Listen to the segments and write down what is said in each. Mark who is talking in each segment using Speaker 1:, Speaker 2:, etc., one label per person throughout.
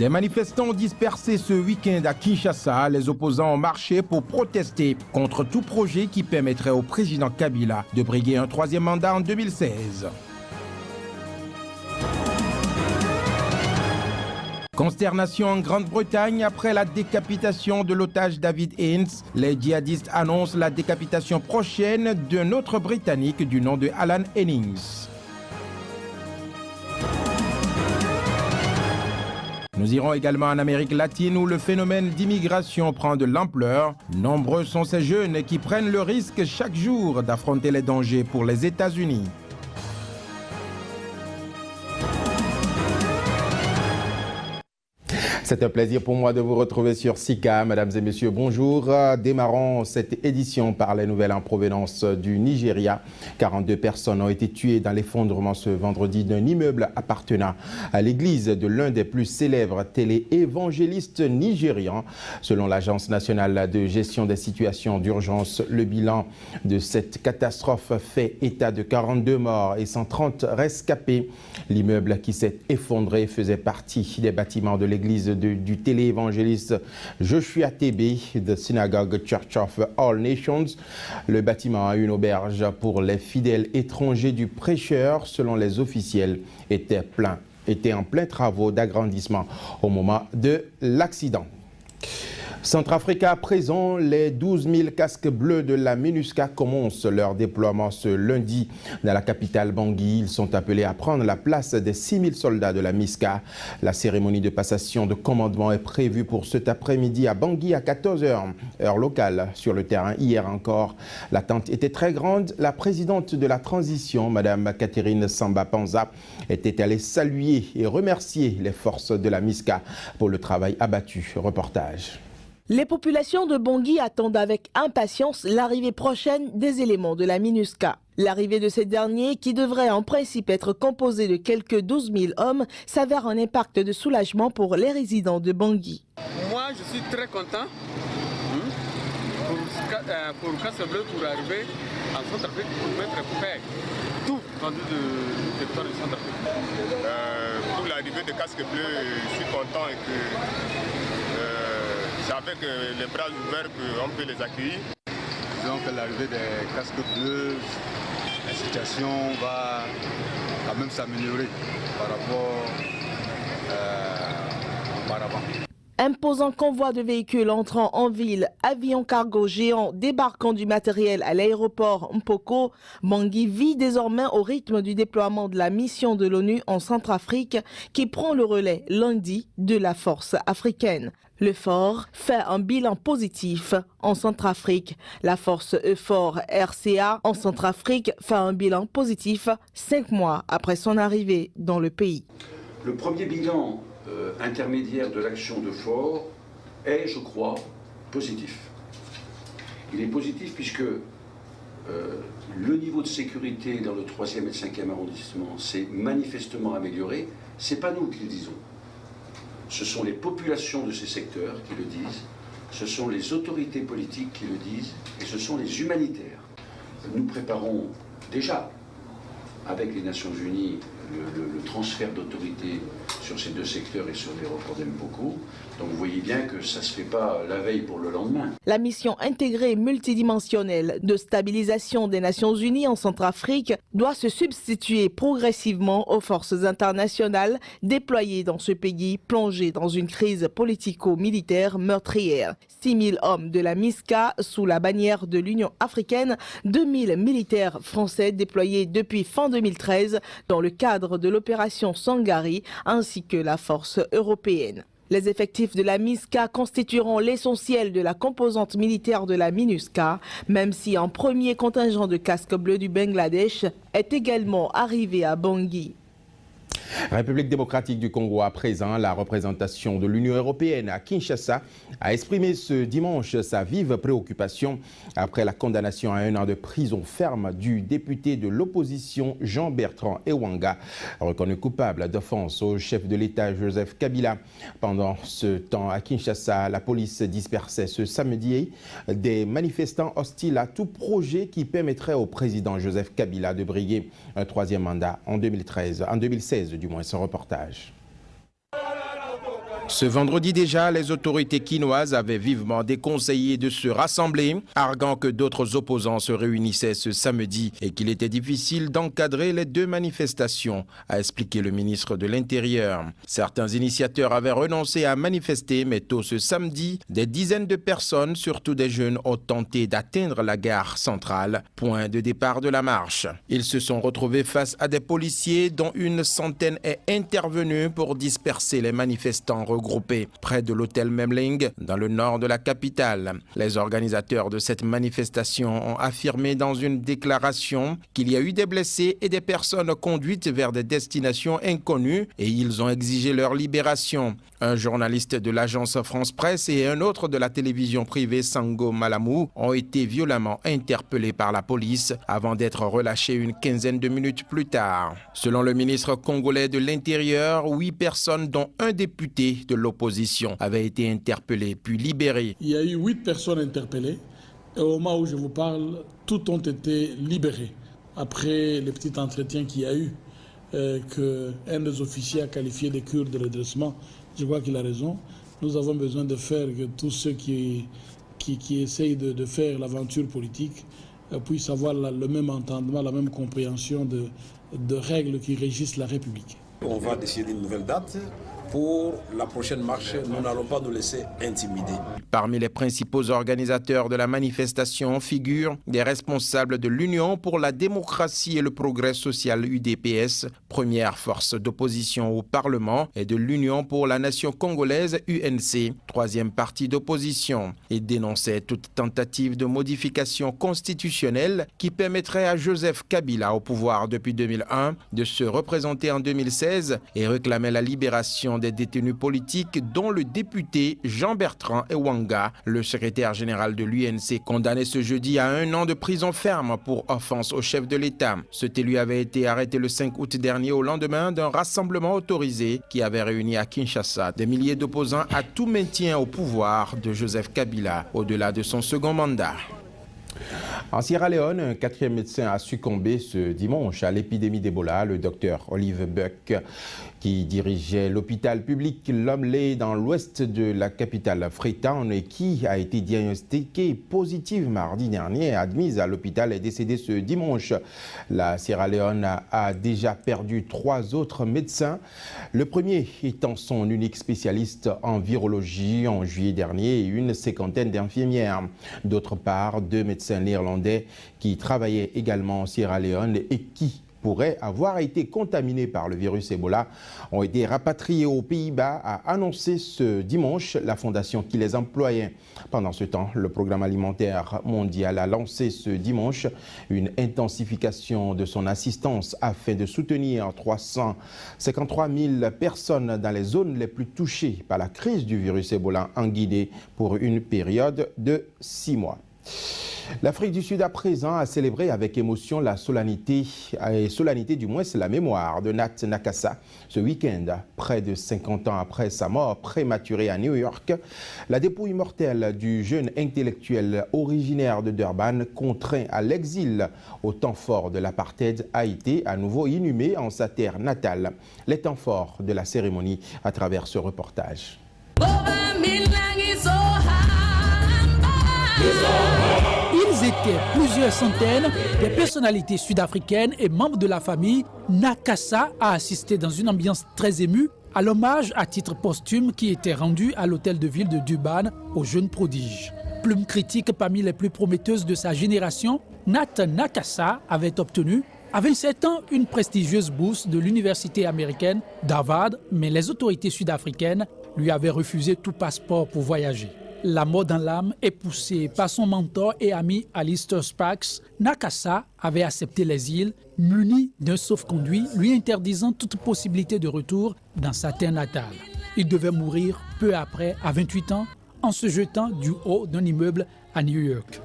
Speaker 1: Des manifestants ont dispersé ce week-end à Kinshasa. Les opposants ont marché pour protester contre tout projet qui permettrait au président Kabila de briguer un troisième mandat en 2016. Consternation en Grande-Bretagne après la décapitation de l'otage David Haines. Les djihadistes annoncent la décapitation prochaine d'un autre Britannique du nom de Alan Hennings. Nous irons également en Amérique latine où le phénomène d'immigration prend de l'ampleur. Nombreux sont ces jeunes qui prennent le risque chaque jour d'affronter les dangers pour les États-Unis. C'est un plaisir pour moi de vous retrouver sur Sika. Mesdames et messieurs, bonjour. Démarrons cette édition par les nouvelles en provenance du Nigeria. 42 personnes ont été tuées dans l'effondrement ce vendredi d'un immeuble appartenant à l'église de l'un des plus célèbres télé-évangélistes nigérians. Selon l'Agence nationale de gestion des situations d'urgence, le bilan de cette catastrophe fait état de 42 morts et 130 rescapés. L'immeuble qui s'est effondré faisait partie des bâtiments de l'église du télé-évangéliste Joshua Tebe, de Synagogue Church of All Nations. Le bâtiment a une auberge pour les fidèles étrangers du prêcheur. Selon les officiels, était en plein travaux d'agrandissement au moment de l'accident. Centrafrique à présent, les 12 000 casques bleus de la MINUSCA commencent leur déploiement ce lundi dans la capitale Bangui. Ils sont appelés à prendre la place des 6 000 soldats de la MISCA. La cérémonie de passation de commandement est prévue pour cet après-midi à Bangui à 14 h, heure locale. Sur le terrain, hier encore, l'attente était très grande. La présidente de la transition, Mme Catherine Samba-Panza, était allée saluer et remercier les forces de la MISCA pour le travail abattu. Reportage.
Speaker 2: Les populations de Bangui attendent avec impatience l'arrivée prochaine des éléments de la MINUSCA. L'arrivée de ces derniers, qui devrait en principe être composée de quelques 12 000 hommes, s'avère un impact de soulagement pour les résidents de Bangui.
Speaker 3: Moi, je suis très content pour Casque Bleu pour arriver en Centrafrique pour mettre paix tout rendu du territoire de Centrafrique.
Speaker 4: Pour l'arrivée de Casque Bleu, je suis content et que c'est avec les bras ouverts qu'on peut les accueillir.
Speaker 5: Disons que l'arrivée des casques bleus, la situation va quand même s'améliorer par rapport auparavant.
Speaker 2: Imposant convoi de véhicules entrant en ville, avions cargo géants débarquant du matériel à l'aéroport Mpoko, Bangui vit désormais au rythme du déploiement de la mission de l'ONU en Centrafrique qui prend le relais lundi de la force africaine. Le fort fait un bilan positif en Centrafrique. La force EUFOR RCA en Centrafrique fait un bilan positif 5 mois après son arrivée dans le pays.
Speaker 6: Le premier bilan intermédiaire de l'action de fort est, je crois, positif. Il est positif puisque le niveau de sécurité dans le 3e et le 5e arrondissement s'est manifestement amélioré. Ce n'est pas nous qui le disons. Ce sont les populations de ces secteurs qui le disent, ce sont les autorités politiques qui le disent et ce sont les humanitaires. Nous préparons déjà avec les Nations Unies le transfert d'autorité sur ces deux secteurs et sur l'aéroport d'Mpoko. Donc vous voyez bien que ça ne se fait pas la veille pour le lendemain.
Speaker 2: La mission intégrée multidimensionnelle de stabilisation des Nations Unies en Centrafrique doit se substituer progressivement aux forces internationales déployées dans ce pays plongé dans une crise politico-militaire meurtrière. 6 000 hommes de la MISCA sous la bannière de l'Union africaine, 2 000 militaires français déployés depuis fin 2013 dans le cadre de l'opération Sangari ainsi que la force européenne. Les effectifs de la MISCA constitueront l'essentiel de la composante militaire de la MINUSCA, même si un premier contingent de casques bleus du Bangladesh est également arrivé à Bangui.
Speaker 1: République démocratique du Congo à présent, la représentation de l'Union européenne à Kinshasa a exprimé ce dimanche sa vive préoccupation après la condamnation à 1 an de prison ferme du député de l'opposition Jean-Bertrand Ewanga, reconnu coupable d'offense au chef de l'État Joseph Kabila. Pendant ce temps à Kinshasa, la police dispersait ce samedi des manifestants hostiles à tout projet qui permettrait au président Joseph Kabila de briguer un troisième mandat en 2016 du moins, ce reportage. Ce vendredi déjà, les autorités quinoises avaient vivement déconseillé de se rassembler, arguant que d'autres opposants se réunissaient ce samedi et qu'il était difficile d'encadrer les deux manifestations, a expliqué le ministre de l'Intérieur. Certains initiateurs avaient renoncé à manifester, mais tôt ce samedi, des dizaines de personnes, surtout des jeunes, ont tenté d'atteindre la gare centrale, point de départ de la marche. Ils se sont retrouvés face à des policiers dont une centaine est intervenue pour disperser les manifestants regroupés près de l'hôtel Memling dans le nord de la capitale. Les organisateurs de cette manifestation ont affirmé dans une déclaration qu'il y a eu des blessés et des personnes conduites vers des destinations inconnues et ils ont exigé leur libération. Un journaliste de l'agence France Presse et un autre de la télévision privée Sango Malamou ont été violemment interpellés par la police avant d'être relâchés une quinzaine de minutes plus tard. Selon le ministre congolais de l'Intérieur, 8 personnes dont un député de l'opposition avaient été interpellées puis libérées.
Speaker 7: Il y a eu 8 personnes interpellées et au moment où je vous parle, toutes ont été libérées. Après le petit entretien qu'il y a eu, qu'un des officiers a qualifié de cure de redressement, je crois qu'il a raison. Nous avons besoin de faire que tous ceux qui essayent de faire l'aventure politique puissent avoir le même entendement, la même compréhension de règles qui régissent la République.
Speaker 8: On va décider d'une nouvelle date. Pour la prochaine marche, nous n'allons pas nous laisser intimider.
Speaker 1: Parmi les principaux organisateurs de la manifestation figurent des responsables de l'Union pour la démocratie et le progrès social UDPS, première force d'opposition au Parlement, et de l'Union pour la nation congolaise UNC, troisième parti d'opposition. Ils dénonçaient toute tentative de modification constitutionnelle qui permettrait à Joseph Kabila, au pouvoir depuis 2001, de se représenter en 2016 et réclamaient la libération des détenus politiques dont le député Jean-Bertrand Ewanga, le secrétaire général de l'UNC, condamné ce jeudi à 1 an de prison ferme pour offense au chef de l'État. Cet élu avait été arrêté le 5 août dernier au lendemain d'un rassemblement autorisé qui avait réuni à Kinshasa des milliers d'opposants à tout maintien au pouvoir de Joseph Kabila au-delà de son second mandat. En Sierra Leone, un 4e médecin a succombé ce dimanche à l'épidémie d'Ebola. Le docteur Olive Buck, qui dirigeait l'hôpital public Lumley dans l'ouest de la capitale Freetown et qui a été diagnostiqué positif mardi dernier, admise à l'hôpital, est décédé ce dimanche. La Sierra Leone a déjà perdu 3 autres médecins, le premier étant son unique spécialiste en virologie en juillet dernier et une cinquantaine d'infirmières. D'autre part, 2 médecins néerlandais qui travaillaient également en Sierra Leone et qui pourraient avoir été contaminés par le virus Ebola ont été rapatriés aux Pays-Bas, a annoncé ce dimanche la fondation qui les employait. Pendant ce temps, le Programme alimentaire mondial a lancé ce dimanche une intensification de son assistance afin de soutenir 353 000 personnes dans les zones les plus touchées par la crise du virus Ebola en Guinée pour une période de 6 mois. L'Afrique du Sud à présent a célébré avec émotion la solennité du moins c'est la mémoire de Nat Nakassa ce week-end. Près de 50 ans après sa mort prématurée à New York, la dépouille mortelle du jeune intellectuel originaire de Durban, contraint à l'exil au temps fort de l'apartheid, a été à nouveau inhumée en sa terre natale. Les temps forts de la cérémonie à travers ce reportage.
Speaker 9: Ils étaient plusieurs centaines des personnalités sud-africaines et membres de la famille. Nakassa a assisté dans une ambiance très émue à l'hommage à titre posthume qui était rendu à l'hôtel de ville de Durban au jeune prodige. Plume critique parmi les plus prometteuses de sa génération, Nat Nakassa avait obtenu à 27 ans une prestigieuse bourse de l'université américaine d'Harvard, mais les autorités sud-africaines lui avaient refusé tout passeport pour voyager. La mort dans l'âme est poussée par son mentor et ami Alistair Sparks. Nakassa avait accepté l'exil, muni d'un sauf-conduit lui interdisant toute possibilité de retour dans sa terre natale. Il devait mourir peu après, à 28 ans, en se jetant du haut d'un immeuble à New York.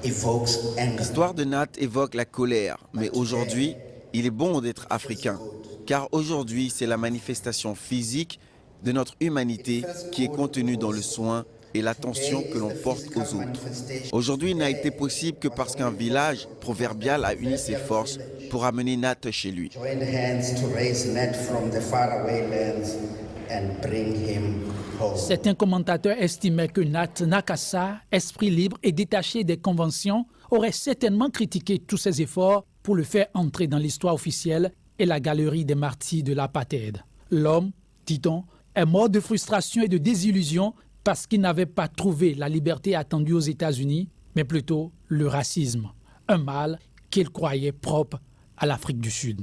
Speaker 10: L'histoire de Nat évoque la colère, mais aujourd'hui, il est bon d'être africain, car aujourd'hui, c'est la manifestation physique de notre humanité qui est contenue dans le soin et l'attention que l'on porte aux autres. Aujourd'hui, il n'a été possible que parce qu'un village proverbial a uni ses forces pour amener Nat chez lui.
Speaker 9: Certains commentateurs estimaient que Nat Nakassa, esprit libre et détaché des conventions, aurait certainement critiqué tous ses efforts pour le faire entrer dans l'histoire officielle et la galerie des martyrs de l'apartheid. L'homme, dit-on, est mort de frustration et de désillusion parce qu'il n'avait pas trouvé la liberté attendue aux États-Unis, mais plutôt le racisme, un mal qu'il croyait propre à l'Afrique du Sud.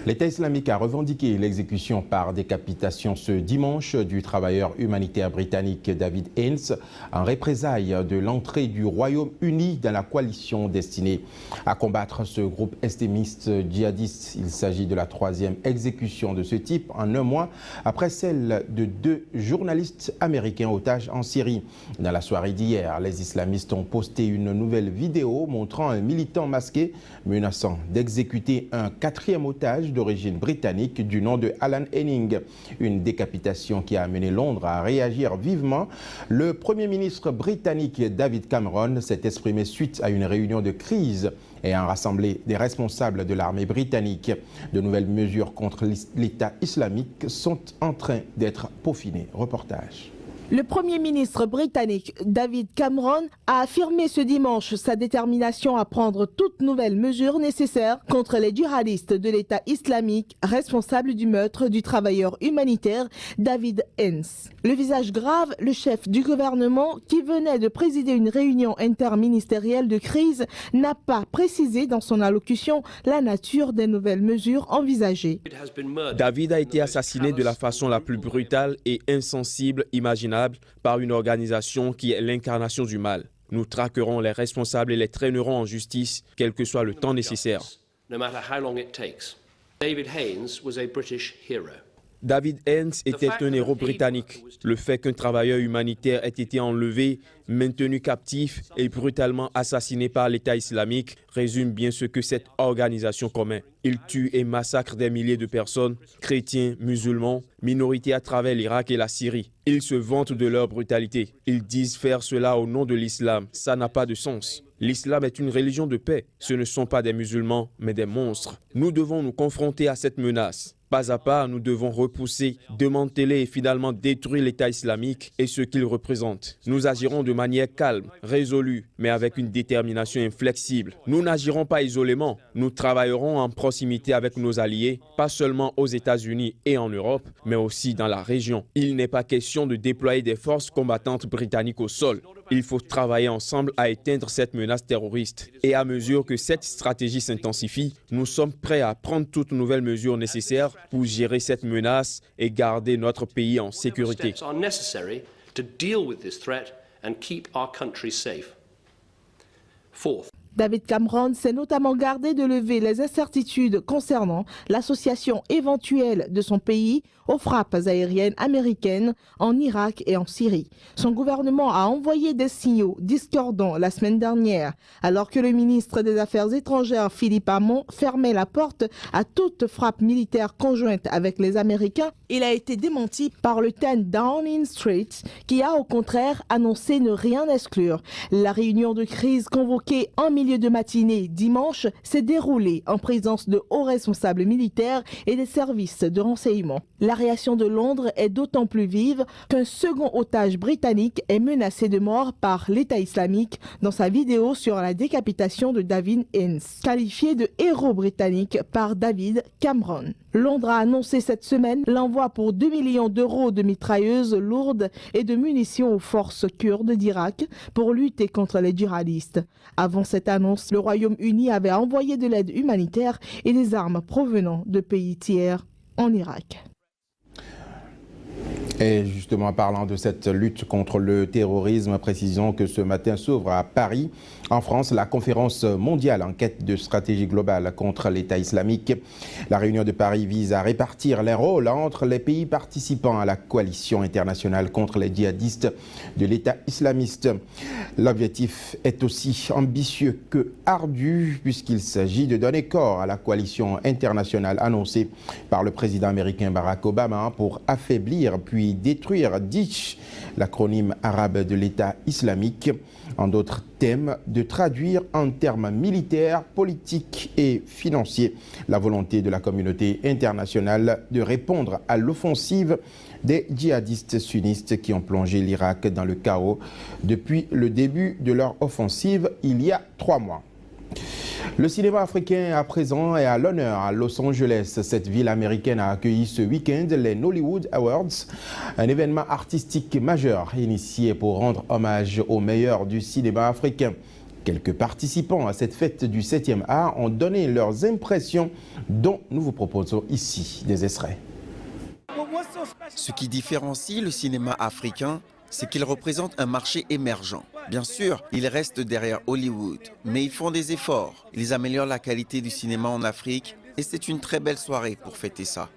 Speaker 1: L'État islamique a revendiqué l'exécution par décapitation ce dimanche du travailleur humanitaire britannique David Haines en représailles de l'entrée du Royaume-Uni dans la coalition destinée à combattre ce groupe extrémiste djihadiste. Il s'agit de la 3e exécution de ce type en un mois après celle de 2 journalistes américains otages en Syrie. Dans la soirée d'hier, les islamistes ont posté une nouvelle vidéo montrant un militant masqué menaçant d'exécuter un 4e otage d'origine britannique du nom de Alan Henning. Une décapitation qui a amené Londres à réagir vivement. Le Premier ministre britannique David Cameron s'est exprimé suite à une réunion de crise et a rassemblé des responsables de l'armée britannique. De nouvelles mesures contre l'État islamique sont en train d'être peaufinées. Reportage.
Speaker 2: Le Premier ministre britannique David Cameron a affirmé ce dimanche sa détermination à prendre toutes nouvelles mesures nécessaires contre les djihadistes de l'État islamique responsables du meurtre du travailleur humanitaire David Haines. Le visage grave, le chef du gouvernement, qui venait de présider une réunion interministérielle de crise, n'a pas précisé dans son allocution la nature des nouvelles mesures envisagées.
Speaker 11: David a été assassiné de la façon la plus brutale et insensible imaginable par une organisation qui est l'incarnation du mal. Nous traquerons les responsables et les traînerons en justice, quel que soit le temps nécessaire. David Haines était un héros britannique. Le fait qu'un travailleur humanitaire ait été enlevé, maintenu captif et brutalement assassiné par l'État islamique résume bien ce que cette organisation commet. Il tue et massacre des milliers de personnes, chrétiens, musulmans, minorités à travers l'Irak et la Syrie. Ils se vantent de leur brutalité. Ils disent faire cela au nom de l'islam. Ça n'a pas de sens. L'islam est une religion de paix. Ce ne sont pas des musulmans, mais des monstres. Nous devons nous confronter à cette menace. Pas à pas, nous devons repousser, démanteler et finalement détruire l'État islamique et ce qu'il représente. Nous agirons de manière calme, résolue, mais avec une détermination inflexible. Nous n'agirons pas isolément. Nous travaillerons en proximité avec nos alliés, pas seulement aux États-Unis et en Europe, mais aussi dans la région. Il n'est pas question de déployer des forces combattantes britanniques au sol. Il faut travailler ensemble à éteindre cette menace terroriste. Et à mesure que cette stratégie s'intensifie, nous sommes prêts à prendre toutes nouvelles mesures nécessaires pour gérer cette menace et garder notre pays en sécurité.
Speaker 2: David Cameron s'est notamment gardé de lever les incertitudes concernant l'association éventuelle de son pays aux frappes aériennes américaines en Irak et en Syrie. Son gouvernement a envoyé des signaux discordants la semaine dernière, alors que le ministre des Affaires étrangères Philippe Hammond fermait la porte à toute frappe militaire conjointe avec les Américains. Il a été démenti par le 10 Downing Street, qui a au contraire annoncé ne rien exclure. La réunion de crise convoquée en milieu de matinée dimanche s'est déroulée en présence de hauts responsables militaires et des services de renseignement. La réaction de Londres est d'autant plus vive qu'un second otage britannique est menacé de mort par l'État islamique dans sa vidéo sur la décapitation de David Haines, qualifié de héros britannique par David Cameron. Londres a annoncé cette semaine l'envoi pour 2 millions d'euros de mitrailleuses lourdes et de munitions aux forces kurdes d'Irak pour lutter contre les djihadistes. Avant cette annonce, le Royaume-Uni avait envoyé de l'aide humanitaire et des armes provenant de pays tiers en Irak.
Speaker 1: Et justement, en parlant de cette lutte contre le terrorisme, précisons que ce matin s'ouvre à Paris, en France, la conférence mondiale en quête de stratégie globale contre l'État islamique. La réunion de Paris vise à répartir les rôles entre les pays participants à la coalition internationale contre les djihadistes de l'État islamiste. L'objectif est aussi ambitieux que ardu, puisqu'il s'agit de donner corps à la coalition internationale annoncée par le président américain Barack Obama pour affaiblir puis et détruire Daesh, l'acronyme arabe de l'État islamique. En d'autres thèmes, de traduire en termes militaires, politiques et financiers la volonté de la communauté internationale de répondre à l'offensive des djihadistes sunnistes qui ont plongé l'Irak dans le chaos depuis le début de leur offensive il y a 3 mois. Le cinéma africain à présent est à l'honneur à Los Angeles. Cette ville américaine a accueilli ce week-end les Nollywood Awards, un événement artistique majeur initié pour rendre hommage aux meilleurs du cinéma africain. Quelques participants à cette fête du 7e art ont donné leurs impressions dont nous vous proposons ici des extraits.
Speaker 10: Ce qui différencie le cinéma africain, c'est qu'il représente un marché émergent. Bien sûr, ils restent derrière Hollywood, mais ils font des efforts. Ils améliorent la qualité du cinéma en Afrique et c'est une très belle soirée pour fêter ça.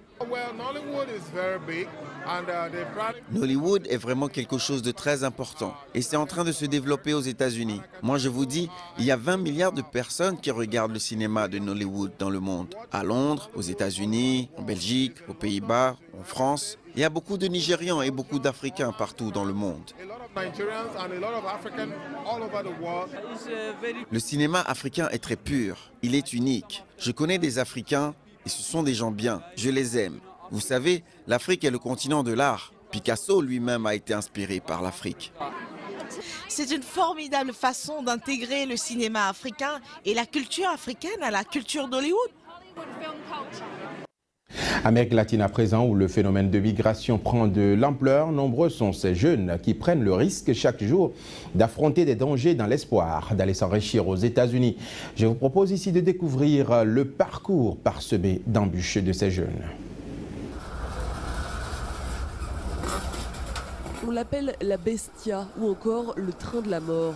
Speaker 10: Nollywood est vraiment quelque chose de très important et c'est en train de se développer aux États-Unis. Moi, je vous dis, il y a 20 milliards de personnes qui regardent le cinéma de Nollywood dans le monde. À Londres, aux États-Unis, en Belgique, aux Pays-Bas, en France. Il y a beaucoup de Nigérians et beaucoup d'Africains partout dans le monde. Le cinéma africain est très pur. Il est unique. Je connais des Africains et ce sont des gens bien. Je les aime. Vous savez, l'Afrique est le continent de l'art. Picasso lui-même a été inspiré par l'Afrique.
Speaker 2: C'est une formidable façon d'intégrer le cinéma africain et la culture africaine à la culture d'Hollywood.
Speaker 1: Amérique latine à présent, où le phénomène de migration prend de l'ampleur, nombreux sont ces jeunes qui prennent le risque chaque jour d'affronter des dangers dans l'espoir d'aller s'enrichir aux États-Unis. Je vous propose ici de découvrir le parcours parsemé d'embûches de ces jeunes.
Speaker 12: On l'appelle la Bestia ou encore le train de la mort.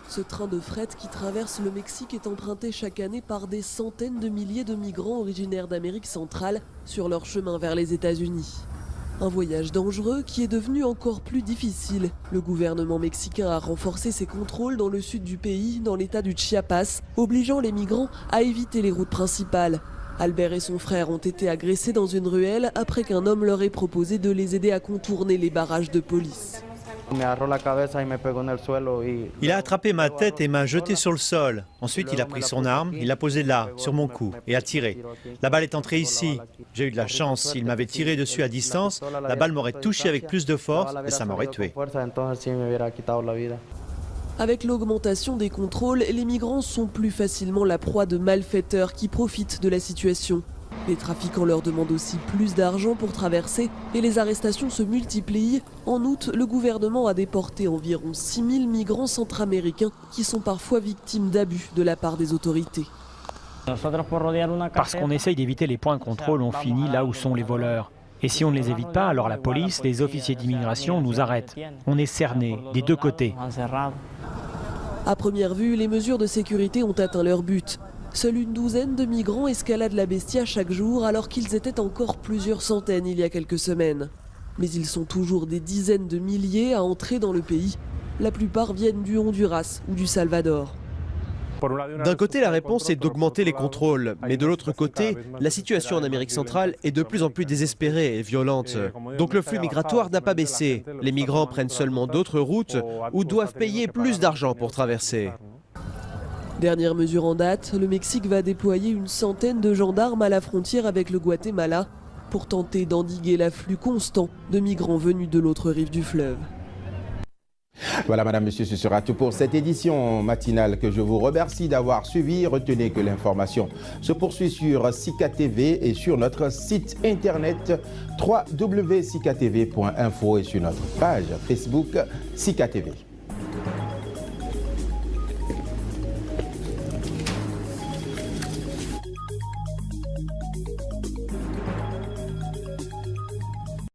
Speaker 12: Ce train de fret qui traverse le Mexique est emprunté chaque année par des centaines de milliers de migrants originaires d'Amérique centrale sur leur chemin vers les États-Unis. Un voyage dangereux qui est devenu encore plus difficile. Le gouvernement mexicain a renforcé ses contrôles dans le sud du pays, dans l'état du Chiapas, obligeant les migrants à éviter les routes principales. Albert et son frère ont été agressés dans une ruelle après qu'un homme leur ait proposé de les aider à contourner les barrages de police.
Speaker 13: Il a attrapé ma tête et m'a jeté sur le sol. Ensuite, il a pris son arme, il l'a posée là, sur mon cou, et a tiré. La balle est entrée ici. J'ai eu de la chance. S'il m'avait tiré dessus à distance, la balle m'aurait touché avec plus de force et ça m'aurait tué.
Speaker 12: Avec l'augmentation des contrôles, les migrants sont plus facilement la proie de malfaiteurs qui profitent de la situation. Les trafiquants leur demandent aussi plus d'argent pour traverser et les arrestations se multiplient. En août, le gouvernement a déporté environ 6000 migrants centra-américains qui sont parfois victimes d'abus de la part des autorités.
Speaker 14: Parce qu'on essaye d'éviter les points de contrôle, on finit là où sont les voleurs. Et si on ne les évite pas, alors la police, les officiers d'immigration nous arrêtent. On est cernés des deux côtés.
Speaker 12: À première vue, les mesures de sécurité ont atteint leur but. Seule une douzaine de migrants escaladent la Bestia chaque jour alors qu'ils étaient encore plusieurs centaines il y a quelques semaines. Mais ils sont toujours des dizaines de milliers à entrer dans le pays. La plupart viennent du Honduras ou du Salvador.
Speaker 15: D'un côté, la réponse est d'augmenter les contrôles, mais de l'autre côté, la situation en Amérique centrale est de plus en plus désespérée et violente. Donc le flux migratoire n'a pas baissé. Les migrants prennent seulement d'autres routes ou doivent payer plus d'argent pour traverser.
Speaker 12: Dernière mesure en date, le Mexique va déployer une centaine de gendarmes à la frontière avec le Guatemala pour tenter d'endiguer l'afflux constant de migrants venus de l'autre rive du fleuve.
Speaker 1: Voilà, madame, monsieur, ce sera tout pour cette édition matinale que je vous remercie d'avoir suivi. Retenez que l'information se poursuit sur Sika TV et sur notre site internet www.sikatv.info et sur notre page Facebook Sika TV.